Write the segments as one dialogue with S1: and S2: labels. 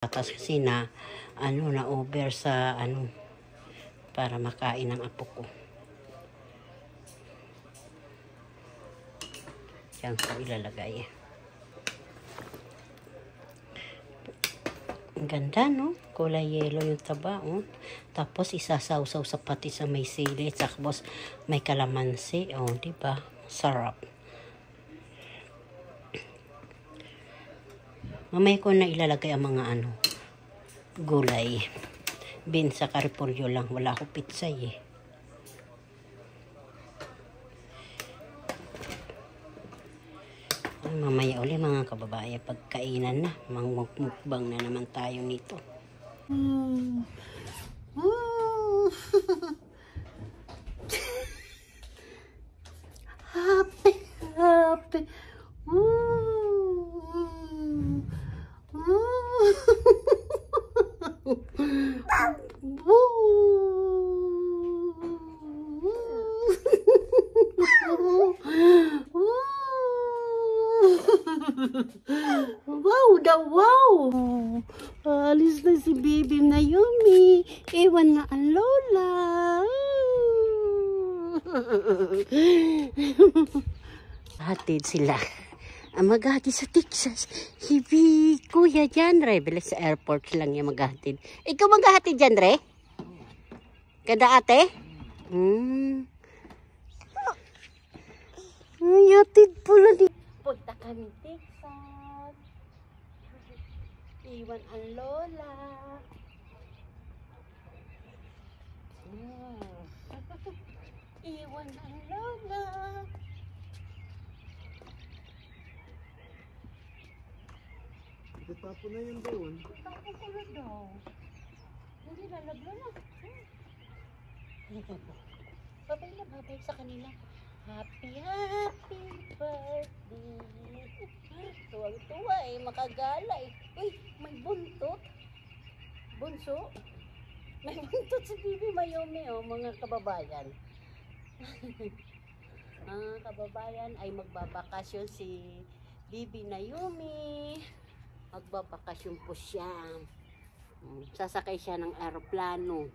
S1: Tapos kasi na over sa para makain ng apo ko. Diyan ko ilalagay. Ang ganda, no? Kulay yellow yung taba, oh. Tapos isasawsaw sa pati sa may sili, tapos may kalamansi, oh, di ba? Sarap. Mamaya ko na ilalagay ang mga gulay. Beans sa repolyo lang. Wala ko pitsay eh. Mamaya uli mga kababayan, pagkainan na. Mukbang na naman tayo nito. Happy, happy. Wow, wow! Alis na si baby Naomi. Ewan na ang lola. Hatid sila. Maghatid sa Texas. Hibi, Kuya Janre. Bilis sa airport lang yung maghatid. Ikaw maghatid, Janre? Kada ate? Ay, hatid pula ni. Punta kami Texas. Iwan ang lola. Iwan ang lola.
S2: Tapo na yun doon.
S1: Tapo ko na daw. Hindi lalabla na. Babay sa kanila. Happy, happy birthday. Tuwang-tuwa eh, makagala eh. Uy, may buntot. Bunso. May buntot si Bibi Naomi, oh, mga kababayan. Mga kababayan ay magbabakasyon si Bibi Naomi. Magbabakasyon po siya. Sasakay siya ng aeroplano.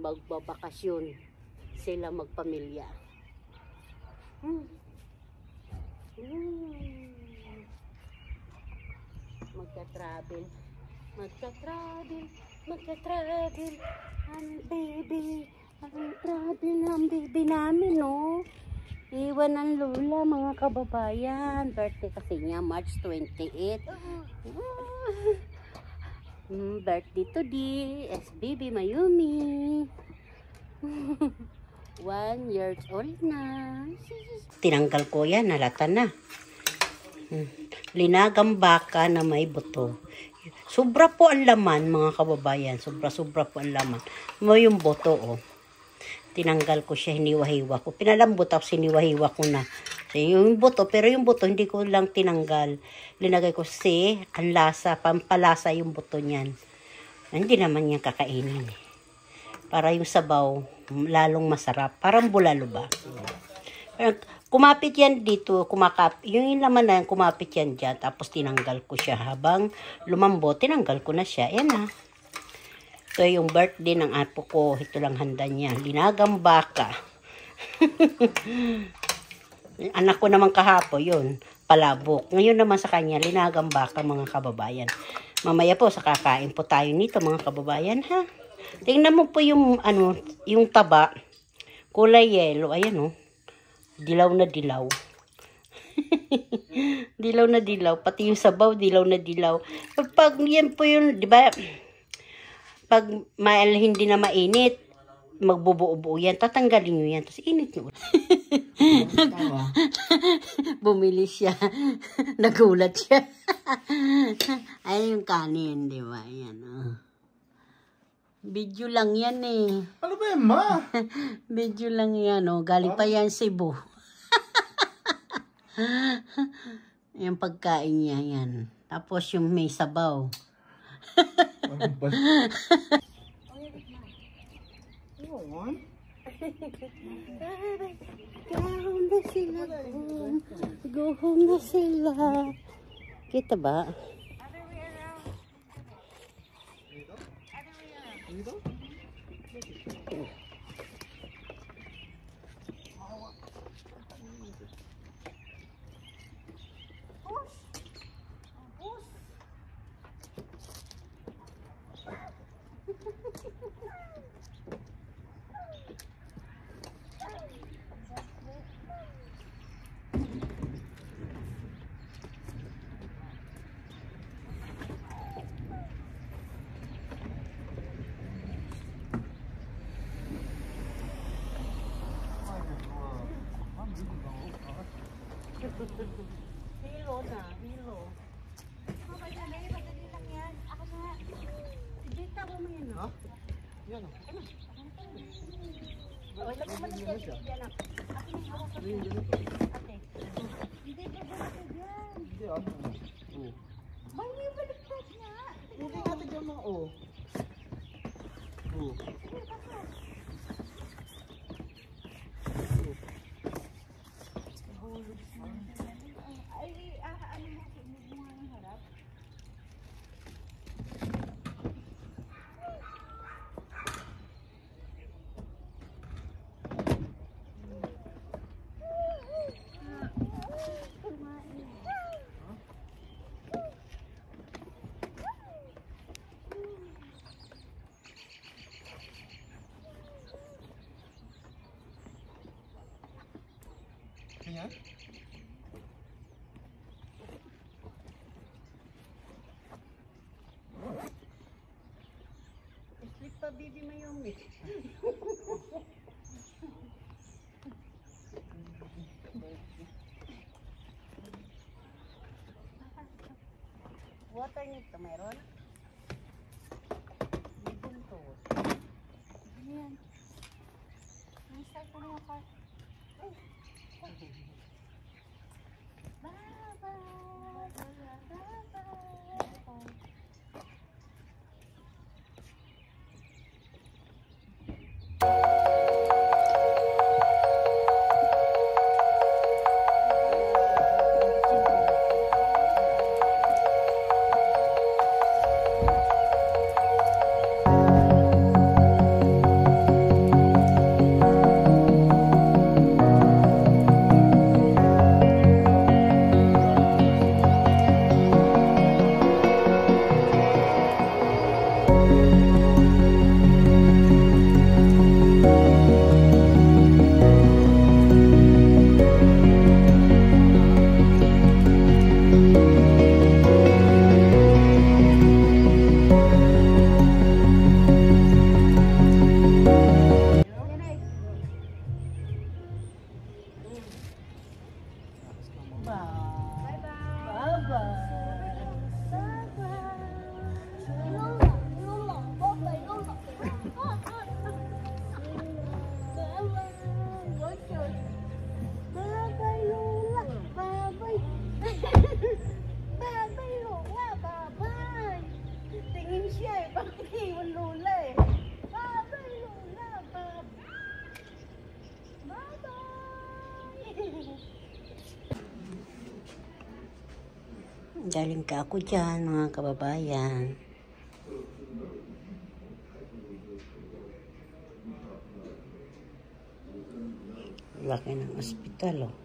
S1: Magbabakasyon sila magpamilya. Magka-travel. Ang baby. Ang travel ng baby namin, no? Iwan ang lola, mga kababayan. Birthday kasi niya, March 28. Birthday today, SBB Naomi. 1 year old na. Tinanggal ko yan, nalata na. Linagang baka na may buto. Sobra po ang laman, mga kababayan. Sobra po ang laman. Mo yung buto, oh. Tinanggal ko siya, hiniwa-hiwa ko. Pinalambot ako, hiniwa-hiwa ko na. So, yung buto, pero yung buto, hindi ko lang tinanggal. Linagay ko ang lasa, pampalasa yung buto niyan. Hindi naman niya kakainin. Para yung sabaw, lalong masarap. Parang bulalo ba? Kumapit yan dito, yung laman na yan, kumapit yan dyan. Tapos tinanggal ko siya habang lumambot, tinanggal ko na siya. Yan na. Ito yung birthday ng apo ko. Ito lang handa niya. Linagang baka. Anak ko naman kahapo, yun. Palabok. Ngayon naman sa kanya, linagang baka, mga kababayan. Mamaya po, sa kakain po tayo nito, mga kababayan, ha? Tingnan mo po yung, yung taba. Kulay yellow. Ayan, oh. Dilaw na dilaw. Dilaw na dilaw. Pati yung sabaw, dilaw na dilaw. Pag yan po yun, di ba? Pag hindi na mainit, magbubuo-buo yan. Tatanggalin nyo yan. Tapos init nyo. Bumili siya. Nagulat siya. Ayun yung kanin, di ba? Ayan, oh. Video lang yan eh.
S2: Ano ba yan, ma?
S1: Video lang yan, oh. Galing pa yan Cebu. Yung pagkain niya, yan. Tapos yung may sabaw. Gahong na sila. Gahong na sila. Kita ba? Hilo na, hilo.
S2: Okay na, Nay. Madali lang yan. Ako na.
S1: Dito ako mo yan.
S3: Ha? Yan o.
S1: Okay, lagyan mo na siya. Diyan ako. Ate, may hawak ka.
S3: Ayun, yan ito.
S1: Ate.
S2: Hindi ka ba ka dyan?
S3: Hindi ah. Oo.
S2: May baliktad nga.
S3: Hindi natin dyan mga o. Oo.
S2: Ay, ano mo nga ng harap?
S3: Ganyan?
S1: Sleep pa, baby Mayumi. Water nito, meron? May buntot.
S2: Ano yan? Nasa ko na yung car.
S1: Galing ka ako dyan, mga kababayan. Laki ng ospital, oh.